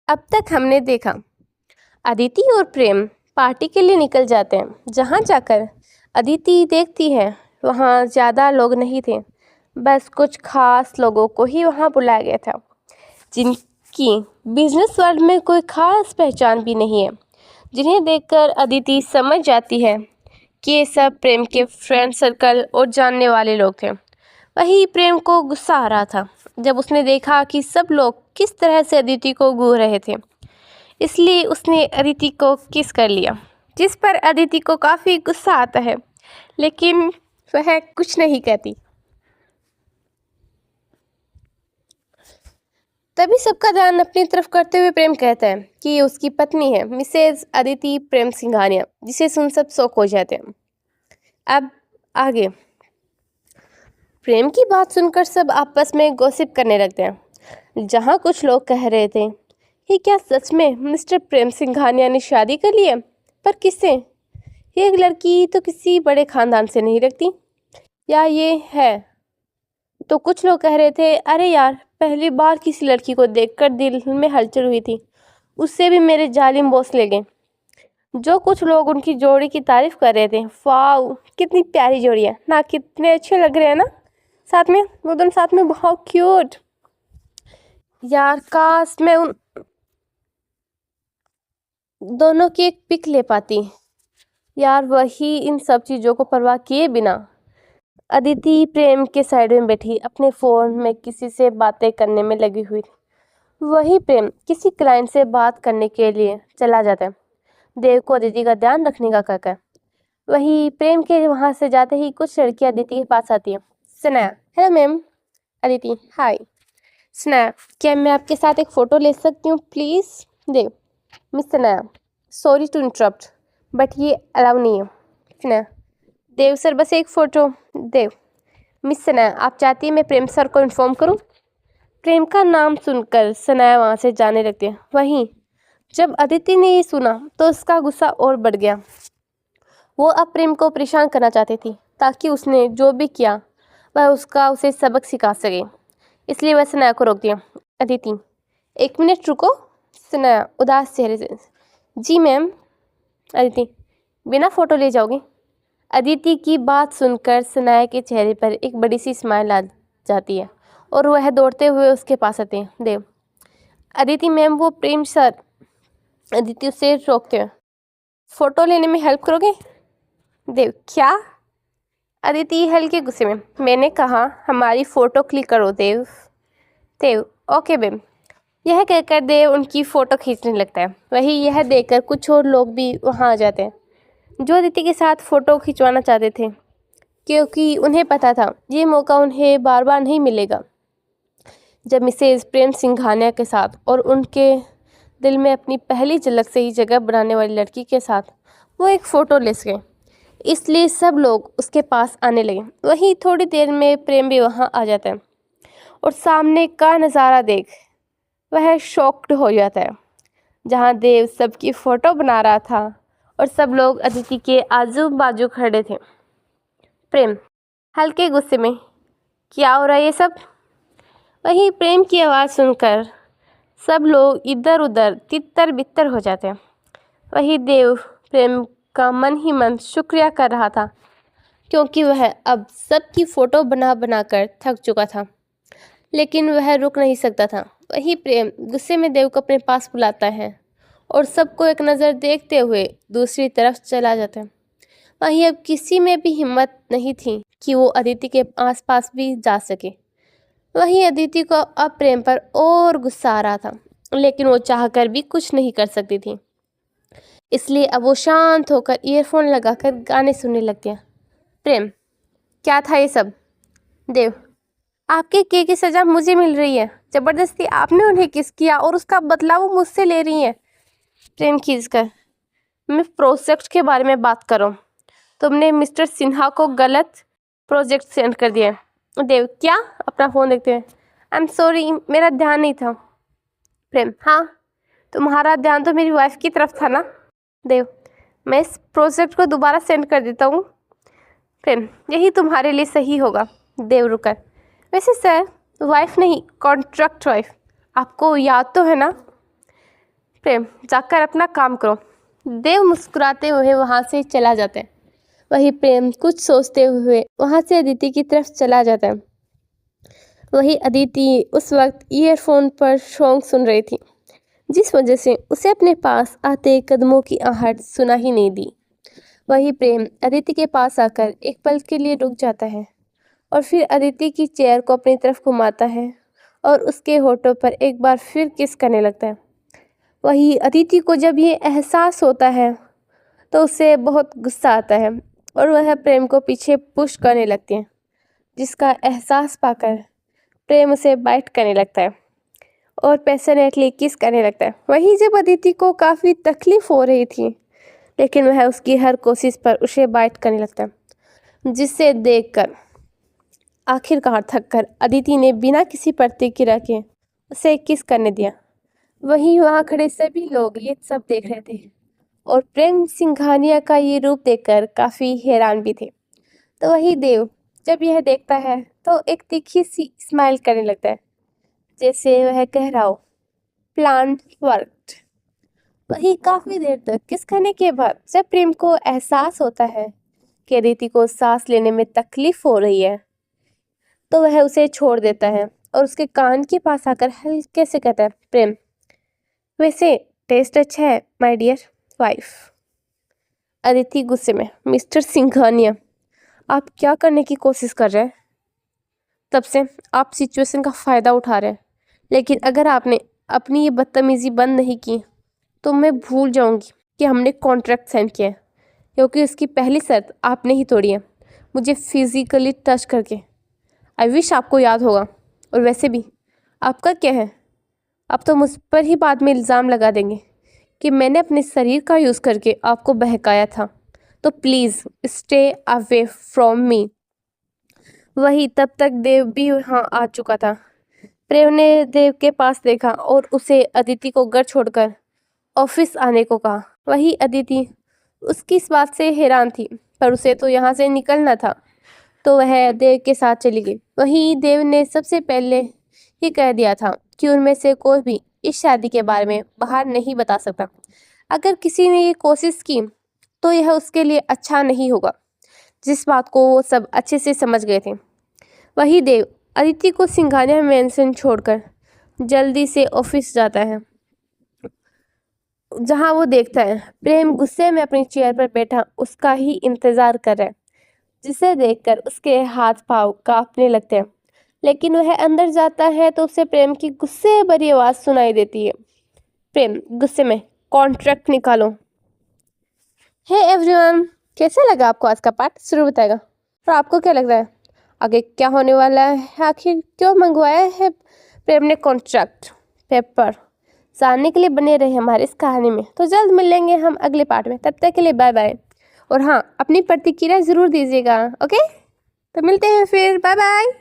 अब तक हमने देखा अदिति और प्रेम पार्टी के लिए निकल जाते हैं। जहाँ जाकर अदिति देखती है वहाँ ज़्यादा लोग नहीं थे, बस कुछ खास लोगों को ही वहाँ बुलाया गया था जिनकी बिजनेस वर्ल्ड में कोई खास पहचान भी नहीं है। जिन्हें देखकर अदिति समझ जाती है कि ये सब प्रेम के फ्रेंड सर्कल और जानने वाले लोग थे। वही प्रेम को गुस्सा आ रहा था जब उसने देखा कि सब लोग किस तरह से अदिति को घूर रहे थे, इसलिए उसने अदिति को किस कर लिया, जिस पर अदिति को काफ़ी गुस्सा आता है, लेकिन वह कुछ नहीं कहती। तभी सबका ध्यान अपनी तरफ करते हुए प्रेम कहता है कि ये उसकी पत्नी है, मिसेज अदिति प्रेम सिंघानिया, जिसे सुन सब शौक हो जाते हैं। अब आगे प्रेम की बात सुनकर सब आपस में गॉसिप करने लगते हैं। जहाँ कुछ लोग कह रहे थे कि क्या सच में मिस्टर प्रेम सिंघानिया ने शादी कर ली है, पर किससे? ये लड़की तो किसी बड़े खानदान से नहीं लगती, या ये है? तो कुछ लोग कह रहे थे अरे यार, पहली बार किसी लड़की को देखकर दिल में हलचल हुई थी, उससे भी मेरे जालिम बॉस ले गए। जो कुछ लोग उनकी जोड़ी की तारीफ कर रहे थे, वाह कितनी प्यारी जोड़ी है ना, कितने अच्छे लग रहे हैं ना, साथ में वो दोनों साथ में बहुत क्यूट। यार काश मैं उन दोनों की एक पिक ले पाती। यार वही इन सब चीज़ों को परवाह किए बिना अदिति प्रेम के साइड में बैठी अपने फ़ोन में किसी से बातें करने में लगी हुई थी। वही प्रेम किसी क्लाइंट से बात करने के लिए चला जाता है। देव को अदिति का ध्यान रखने का कहकर है। वही प्रेम के वहाँ से जाते ही कुछ लड़कियाँ अदिति के पास आती हैं। Sanaya, hello ma'am. Aditi, hi. Sanaya, क्या मैं आपके साथ एक फ़ोटो ले सकती हूँ please? Dev, miss Sanaya, sorry to interrupt, but ये अलाउ नहीं है। सनाया, देव सर बस एक फ़ोटो। देव, मिस सनाया, आप चाहती हैं मैं प्रेम सर को इन्फॉर्म करूं? प्रेम का नाम सुनकर सनाया वहाँ से जाने लगती है। वहीं जब अदिति ने ये सुना तो उसका गुस्सा और बढ़ गया। वो अब प्रेम को परेशान करना चाहती थी ताकि उसने जो भी किया वह उसे सबक सिखा सके, इसलिए वह सनाया को रोक दिया। अदिति, एक मिनट रुको। सनाया उदास चेहरे से, जी मैम। अदिति, बिना फ़ोटो ले जाओगी? अदिति की बात सुनकर सनाया के चेहरे पर एक बड़ी सी स्माइल आ जाती है और वह दौड़ते हुए उसके पास आते हैं। देव, अदिति मैम, वो प्रेम सर। अदिति उसे रोकते हैं। फ़ोटो लेने में हेल्प करोगे? देव, क्या? अदिति हल्के गुस्से में, मैंने कहा हमारी फ़ोटो क्लिक करो देव। देव, ओके मैम। यह कहकर देव उनकी फ़ोटो खींचने लगता है। वही यह देखकर कुछ और लोग भी वहाँ आ जाते हैं जो अदिति के साथ फ़ोटो खिंचवाना चाहते थे, क्योंकि उन्हें पता था ये मौका उन्हें बार बार नहीं मिलेगा। जब मिसेज प्रेम सिंघानिया के साथ और उनके दिल में अपनी पहली झलक से ही जगह बनाने वाली लड़की के साथ वो एक फ़ोटो ले सके, इसलिए सब लोग उसके पास आने लगे। वहीं थोड़ी देर में प्रेम भी वहाँ आ जाता है और सामने का नज़ारा देख वह शॉक्ड हो जाता है। जहाँ देव सबकी फ़ोटो बना रहा था और सब लोग अदिति के आजू बाजू खड़े थे। प्रेम हल्के गुस्से में, क्या हो रहा है ये सब? वहीं प्रेम की आवाज़ सुनकर सब लोग इधर उधर तितर बितर हो जाते हैं। वही देव प्रेम का मन ही मन शुक्रिया कर रहा था, क्योंकि वह अब सबकी फ़ोटो बना बना कर थक चुका था, लेकिन वह रुक नहीं सकता था। वही प्रेम गुस्से में देव को अपने पास बुलाता है और सबको एक नज़र देखते हुए दूसरी तरफ चला जाता है। वहीं अब किसी में भी हिम्मत नहीं थी कि वो अदिति के आसपास भी जा सके। वहीं अदिति को अब प्रेम पर और गुस्सा आ रहा था, लेकिन वो चाहकर भी कुछ नहीं कर सकती थी, इसलिए अब वो शांत होकर ईयरफोन लगाकर गाने सुनने लगती है। प्रेम, क्या था ये सब? देव, आपके किए की सज़ा मुझे मिल रही है। ज़बरदस्ती आपने उन्हें किस किया और उसका बदला वो मुझसे ले रही है। प्रेम खींचकर, मैं प्रोजेक्ट के बारे में बात कर रहा हूँ। तुमने मिस्टर सिन्हा को गलत प्रोजेक्ट सेंड कर दिया। देव, क्या? अपना फ़ोन देखते हुए, आई एम सॉरी, मेरा ध्यान नहीं था। प्रेम, हाँ, तुम्हारा ध्यान तो मेरी वाइफ की तरफ था ना। देव, मैं इस प्रोजेक्ट को दोबारा सेंड कर देता हूँ। प्रेम, यही तुम्हारे लिए सही होगा। देव रुकर, वैसे सर, वाइफ नहीं, कॉन्ट्रैक्ट वाइफ, आपको याद तो है ना? प्रेम जाकर अपना काम करो। देव मुस्कुराते हुए वहाँ से चला जाता है। वही प्रेम कुछ सोचते हुए वहाँ से अदिति की तरफ चला जाता है। वही अदिति उस वक्त ईयरफोन पर सॉन्ग सुन रही थी, जिस वजह से उसे अपने पास आते कदमों की आहट सुना ही नहीं दी। वही प्रेम अदिति के पास आकर एक पल के लिए रुक जाता है और फिर अदिति की चेयर को अपनी तरफ घुमाता है और उसके होठों पर एक बार फिर किस करने लगता है। वही अदिति को जब ये एहसास होता है तो उसे बहुत गुस्सा आता है और वह प्रेम को पीछे पुश करने लगती है, जिसका एहसास पाकर प्रेम उसे बाइट करने लगता है और पैशनेटली किस करने लगता है। वहीं जब अदिति को काफ़ी तकलीफ हो रही थी, लेकिन वह उसकी हर कोशिश पर उसे बाइट करने लगता है, जिससे देखकर आखिरकार थककर अदिति ने बिना किसी प्रतिक्रिया के उसे किस करने दिया। वहीं वहाँ खड़े सभी लोग ये सब देख रहे थे और प्रेम सिंघानिया का ये रूप देखकर काफ़ी हैरान भी थे। तो वही देव जब यह देखता है तो एक तीखी सी स्माइल करने लगता है, जैसे वह कह रहा हो प्लान वर्कड। वही काफ़ी देर तक किस करने के बाद जब प्रेम को एहसास होता है कि अदिति को सांस लेने में तकलीफ हो रही है, तो वह उसे छोड़ देता है और उसके कान के पास आकर हल्के से कहता है, प्रेम वैसे टेस्ट अच्छा है माय डियर वाइफ। अदिति गुस्से में, मिस्टर सिंघानिया आप क्या करने की कोशिश कर रहे हैं? तब से आप सिचुएशन का फ़ायदा उठा रहे हैं, लेकिन अगर आपने अपनी ये बदतमीज़ी बंद नहीं की तो मैं भूल जाऊंगी कि हमने कॉन्ट्रैक्ट साइन किया है, क्योंकि उसकी पहली शर्त आपने ही तोड़ी है, मुझे फिज़िकली टच करके। आई विश आपको याद होगा। और वैसे भी आपका क्या है, आप तो मुझ पर ही बाद में इल्ज़ाम लगा देंगे कि मैंने अपने शरीर का यूज़ करके आपको बहकाया था, तो please stay away from me. वही तब तक देव भी वहाँ आ चुका था। प्रेम ने देव के पास देखा और उसे अदिति को घर छोड़कर ऑफिस आने को कहा। वही अदिति उसकी इस बात से हैरान थी, पर उसे तो यहाँ से निकलना था, तो वह देव के साथ चली गई। वहीं देव ने सबसे पहले ही कह दिया था कि उनमें से कोई भी इस शादी के बारे में बाहर नहीं बता सकता। अगर किसी ने ये कोशिश की तो यह उसके लिए अच्छा नहीं होगा, जिस बात को वो सब अच्छे से समझ गए थे। वही देव अदिति को सिंघानिया मेंशन छोड़कर जल्दी से ऑफिस जाता है, जहां वो देखता है प्रेम गुस्से में अपनी चेयर पर बैठा उसका ही इंतजार कर रहा है, जिसे देखकर उसके हाथ पांव कांपने लगते हैं। लेकिन वह अंदर जाता है तो उसे प्रेम की गुस्से भरी आवाज़ सुनाई देती है, प्रेम गुस्से में कॉन्ट्रैक्ट निकालो। हे एवरीवन, कैसे लगा आपको आज का पार्ट? जरूर बताएगा। और आपको क्या लग रहा है आगे क्या होने वाला है? आखिर क्यों मंगवाया है प्रेम ने कॉन्ट्रैक्ट पेपर? जानने के लिए बने रहे हमारे इस कहानी में। तो जल्द मिलेंगे हम अगले पार्ट में, तब तक के लिए बाय बाय। और हाँ, अपनी प्रतिक्रिया ज़रूर दीजिएगा। ओके, तो मिलते हैं फिर, बाय बाय।